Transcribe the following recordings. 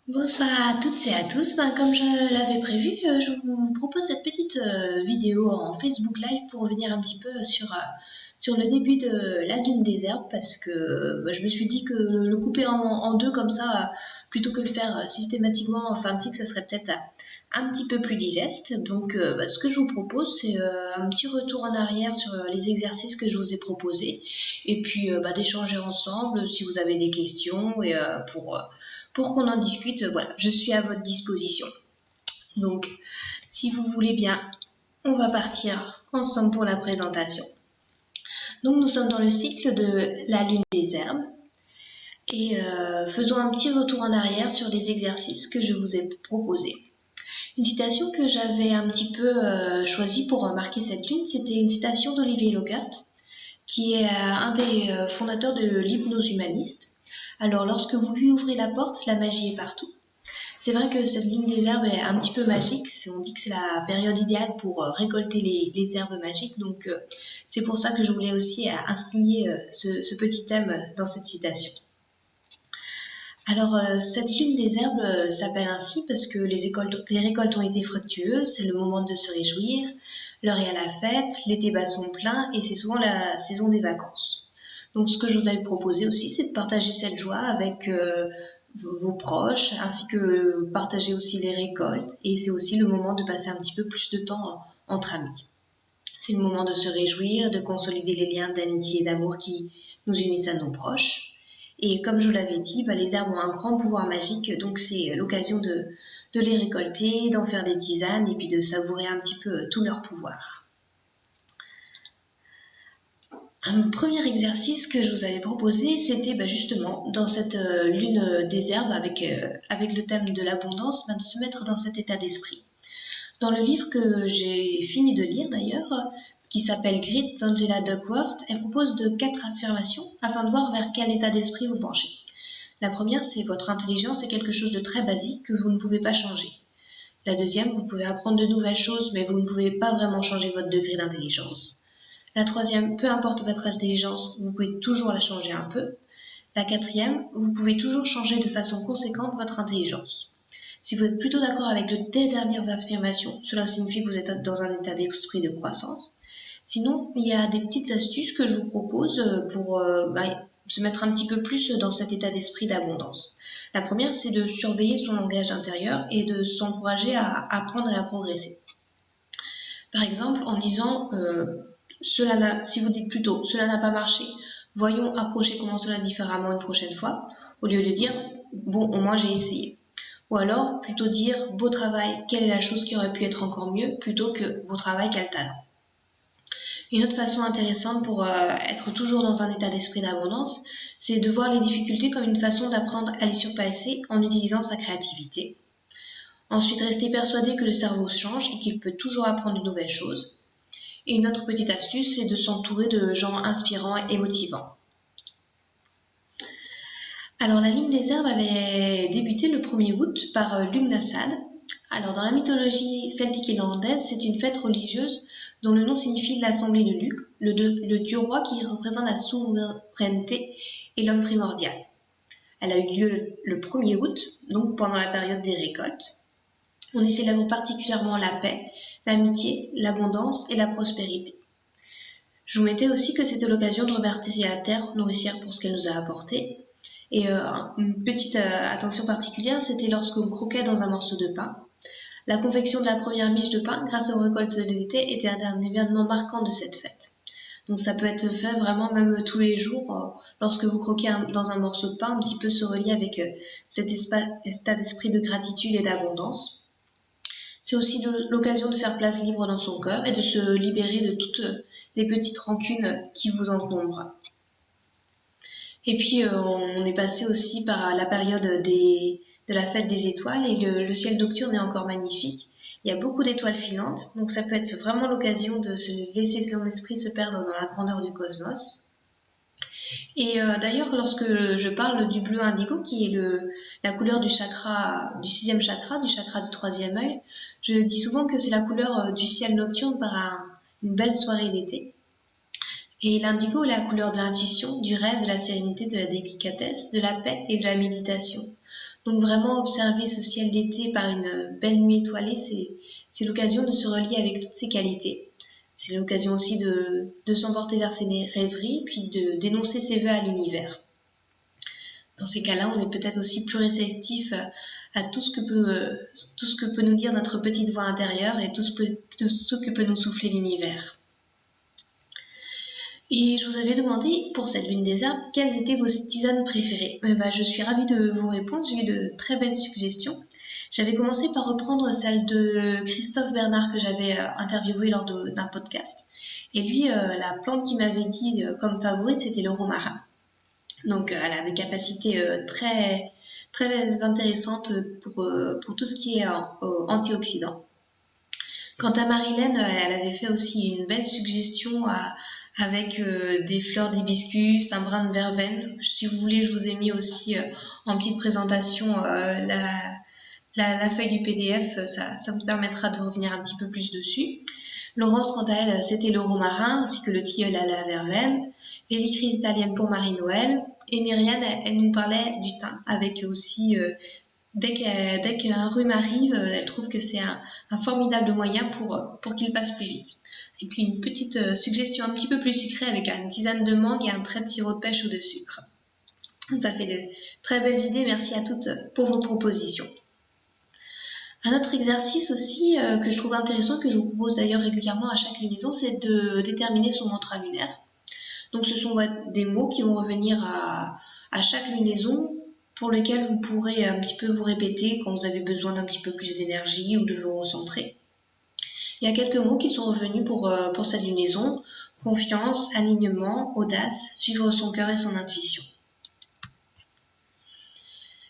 Bonsoir à toutes et à tous. Comme je l'avais prévu, je vous propose cette petite vidéo en Facebook Live pour revenir un petit peu sur le début de la Lune des Herbes parce que je me suis dit que le couper en deux comme ça, plutôt que le faire systématiquement en fin de cycle, ça serait peut-être un petit peu plus digeste. Donc, ce que je vous propose, c'est un petit retour en arrière sur les exercices que je vous ai proposés et puis d'échanger ensemble si vous avez des questions et pour qu'on en discute, voilà, je suis à votre disposition. Donc, si vous voulez bien, on va partir ensemble pour la présentation. Donc, nous sommes dans le cycle de la Lune des Herbes et faisons un petit retour en arrière sur les exercices que je vous ai proposés. Une citation que j'avais un petit peu choisie pour marquer cette lune, c'était une citation d'Olivier Lockhart, qui est un des fondateurs de l'hypnose humaniste. Alors, lorsque vous lui ouvrez la porte, la magie est partout. C'est vrai que cette lune des herbes est un petit peu magique. On dit que c'est la période idéale pour récolter les herbes magiques. Donc, c'est pour ça que je voulais aussi instiller ce petit thème dans cette citation. Alors, cette lune des herbes s'appelle ainsi parce que les récoltes ont été fructueuses, c'est le moment de se réjouir, l'heure est à la fête, l'été bat son plein et c'est souvent la saison des vacances. Donc, ce que je vous avais proposé aussi, c'est de partager cette joie avec vos proches, ainsi que partager aussi les récoltes. Et c'est aussi le moment de passer un petit peu plus de temps entre amis. C'est le moment de se réjouir, de consolider les liens d'amitié et d'amour qui nous unissent à nos proches. Et comme je vous l'avais dit, les herbes ont un grand pouvoir magique, donc c'est l'occasion de les récolter, d'en faire des tisanes et puis de savourer un petit peu tout leur pouvoir. Un premier exercice que je vous avais proposé, c'était justement dans cette lune des herbes avec le thème de l'abondance, de se mettre dans cet état d'esprit. Dans le livre que j'ai fini de lire d'ailleurs, qui s'appelle Grit d'Angela Duckworth, elle propose de 4 affirmations afin de voir vers quel état d'esprit vous penchez. La première, c'est votre intelligence est quelque chose de très basique que vous ne pouvez pas changer. La deuxième, vous pouvez apprendre de nouvelles choses, mais vous ne pouvez pas vraiment changer votre degré d'intelligence. La troisième, peu importe votre intelligence, vous pouvez toujours la changer un peu. La quatrième, vous pouvez toujours changer de façon conséquente votre intelligence. Si vous êtes plutôt d'accord avec les deux dernières affirmations, cela signifie que vous êtes dans un état d'esprit de croissance. Sinon, il y a des petites astuces que je vous propose pour se mettre un petit peu plus dans cet état d'esprit d'abondance. La première, c'est de surveiller son langage intérieur et de s'encourager à apprendre et à progresser. Par exemple, en disant si vous dites plutôt cela n'a pas marché, voyons approcher comment cela différemment une prochaine fois, au lieu de dire bon, au moins j'ai essayé. Ou alors plutôt dire beau travail, quelle est la chose qui aurait pu être encore mieux, plutôt que beau travail, quel talent. Une autre façon intéressante pour être toujours dans un état d'esprit d'abondance, c'est de voir les difficultés comme une façon d'apprendre à les surpasser en utilisant sa créativité. Ensuite, rester persuadé que le cerveau change et qu'il peut toujours apprendre de nouvelles choses. Et une autre petite astuce, c'est de s'entourer de gens inspirants et motivants. Alors, la lune des herbes avait débuté le 1er août par Lugnasad. Alors, dans la mythologie celtique irlandaise, c'est une fête religieuse dont le nom signifie l'assemblée de Lugh, le dieu roi qui représente la souveraineté et l'homme primordial. Elle a eu lieu le 1er août, donc pendant la période des récoltes. On y célèbre particulièrement la paix, l'amitié, l'abondance et la prospérité. Je vous mettais aussi que c'était l'occasion de remercier la terre nourricière pour ce qu'elle nous a apporté. Et une petite attention particulière, c'était lorsque l'on croquait dans un morceau de pain. La confection de la première miche de pain grâce aux récoltes de l'été était un événement marquant de cette fête. Donc ça peut être fait vraiment même tous les jours, lorsque vous croquez dans un morceau de pain, un petit peu se relier avec cet état d'esprit de gratitude et d'abondance. C'est aussi l'occasion de faire place libre dans son cœur et de se libérer de toutes les petites rancunes qui vous encombrent. Et puis on est passé aussi par la période de la fête des étoiles et le ciel nocturne est encore magnifique. Il y a beaucoup d'étoiles filantes, donc ça peut être vraiment l'occasion de se laisser son esprit se perdre dans la grandeur du cosmos. Et d'ailleurs, lorsque je parle du bleu indigo, qui est la couleur du 6e chakra, du chakra du 3e œil, je dis souvent que c'est la couleur du ciel nocturne par une belle soirée d'été. Et l'indigo est la couleur de l'intuition, du rêve, de la sérénité, de la délicatesse, de la paix et de la méditation. Donc vraiment observer ce ciel d'été par une belle nuit étoilée, c'est l'occasion de se relier avec toutes ses qualités. C'est l'occasion aussi de s'emporter vers ses rêveries, puis de d'énoncer ses vœux à l'univers. Dans ces cas-là, on est peut-être aussi plus réceptif à tout ce que peut nous dire notre petite voix intérieure et tout ce que peut nous souffler l'univers. Et je vous avais demandé, pour cette lune des arbres, quelles étaient vos tisanes préférées. Je suis ravie de vous répondre, j'ai eu de très belles suggestions. J'avais commencé par reprendre celle de Christophe Bernard que j'avais interviewé lors d'un podcast. Et lui, la plante qu'il m'avait dit comme favorite, c'était le romarin. Donc elle a des capacités très, très intéressantes pour tout ce qui est antioxydant. Quant à Marilène, elle avait fait aussi une belle suggestion avec des fleurs d'hibiscus, un brin de verveine. Si vous voulez, je vous ai mis aussi en petite présentation la feuille du PDF, ça vous permettra de revenir un petit peu plus dessus. Laurence, quant à elle, c'était le romarin ainsi que le tilleul à la verveine, les licries italiennes pour Marie-Noël, et Myriam, elle nous parlait du thym, avec aussi, dès qu'un rhume arrive, elle trouve que c'est un formidable moyen pour qu'il passe plus vite. Et puis une petite suggestion un petit peu plus sucrée avec une tisane de mangue et un trait de sirop de pêche ou de sucre. Ça fait de très belles idées, merci à toutes pour vos propositions. Un autre exercice aussi que je trouve intéressant, que je vous propose d'ailleurs régulièrement à chaque lunaison, c'est de déterminer son mantra lunaire. Donc ce sont des mots qui vont revenir à chaque lunaison, pour lesquels vous pourrez un petit peu vous répéter quand vous avez besoin d'un petit peu plus d'énergie ou de vous recentrer. Il y a quelques mots qui sont revenus pour cette lunaison: confiance, alignement, audace, suivre son cœur et son intuition.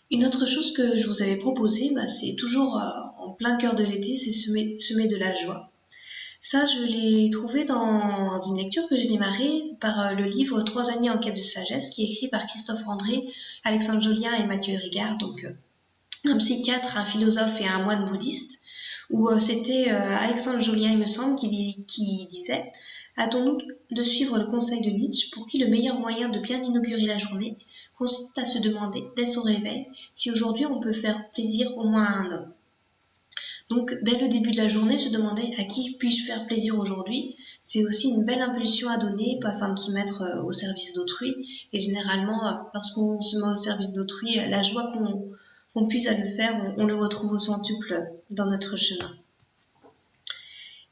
Une autre chose que je vous avais proposée, c'est toujours en plein cœur de l'été, c'est semer de la joie. Ça, je l'ai trouvé dans une lecture que j'ai démarrée par le livre 3 années en quête de sagesse, qui est écrit par Christophe André, Alexandre Jolien et Mathieu Ricard, donc un psychiatre, un philosophe et un moine bouddhiste, où c'était Alexandre Jolien, il me semble, qui disait: hâtons-nous de suivre le conseil de Nietzsche, pour qui le meilleur moyen de bien inaugurer la journée consiste à se demander, dès son réveil, si aujourd'hui on peut faire plaisir au moins à un homme. Donc, dès le début de la journée, se demander à qui puis-je faire plaisir aujourd'hui, c'est aussi une belle impulsion à donner afin de se mettre au service d'autrui. Et généralement, lorsqu'on se met au service d'autrui, la joie qu'on puise à le faire, on le retrouve au centuple dans notre chemin.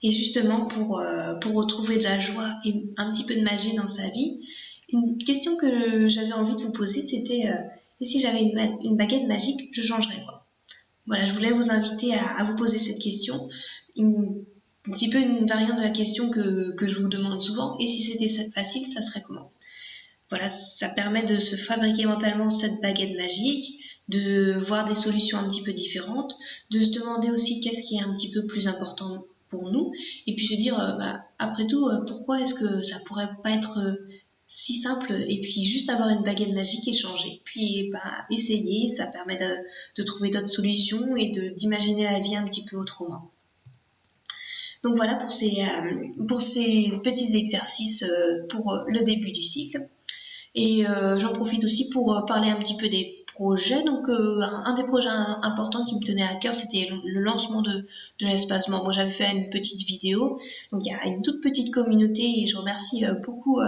Et justement, pour retrouver de la joie et un petit peu de magie dans sa vie, une question que j'avais envie de vous poser, c'était et si j'avais une baguette magique, je changerais quoi? Voilà, je voulais vous inviter à vous poser cette question, un petit peu une variante de la question que je vous demande souvent: et si c'était facile, ça serait comment? Voilà, ça permet de se fabriquer mentalement cette baguette magique, de voir des solutions un petit peu différentes, de se demander aussi qu'est-ce qui est un petit peu plus important pour nous, et puis se dire, après tout, pourquoi est-ce que ça pourrait pas être si simple, et puis juste avoir une baguette magique et changer. Puis essayer, ça permet de trouver d'autres solutions et d'imaginer la vie un petit peu autrement. Donc voilà pour ces petits exercices pour le début du cycle. Et j'en profite aussi pour parler un petit peu des projets. Donc un des projets importants qui me tenait à cœur, c'était le lancement de l'espace membre. J'avais fait une petite vidéo, donc il y a une toute petite communauté et je remercie beaucoup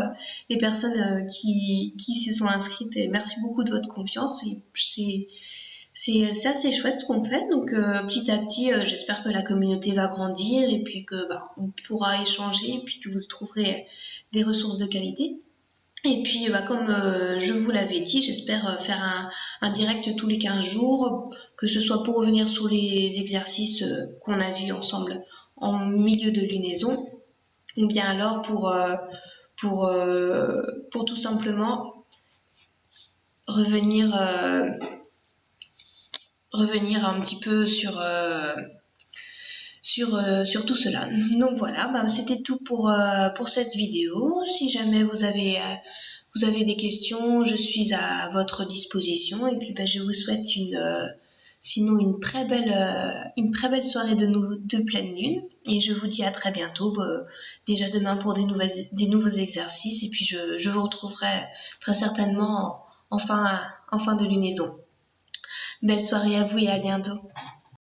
les personnes qui se sont inscrites, et merci beaucoup de votre confiance. C'est assez chouette ce qu'on fait, donc petit à petit j'espère que la communauté va grandir et puis que on pourra échanger et puis que vous trouverez des ressources de qualité. Et puis, comme je vous l'avais dit, j'espère faire un direct tous les 15 jours, que ce soit pour revenir sur les exercices qu'on a vus ensemble en milieu de lunaison, ou bien alors pour tout simplement revenir un petit peu sur tout cela. Donc voilà, c'était tout pour cette vidéo. Si jamais vous avez des questions, je suis à votre disposition. Et puis je vous souhaite sinon une très belle soirée de pleine lune. Et je vous dis à très bientôt, déjà demain pour des nouveaux exercices. Et puis je vous retrouverai très certainement en fin de lunaison. Belle soirée à vous et à bientôt.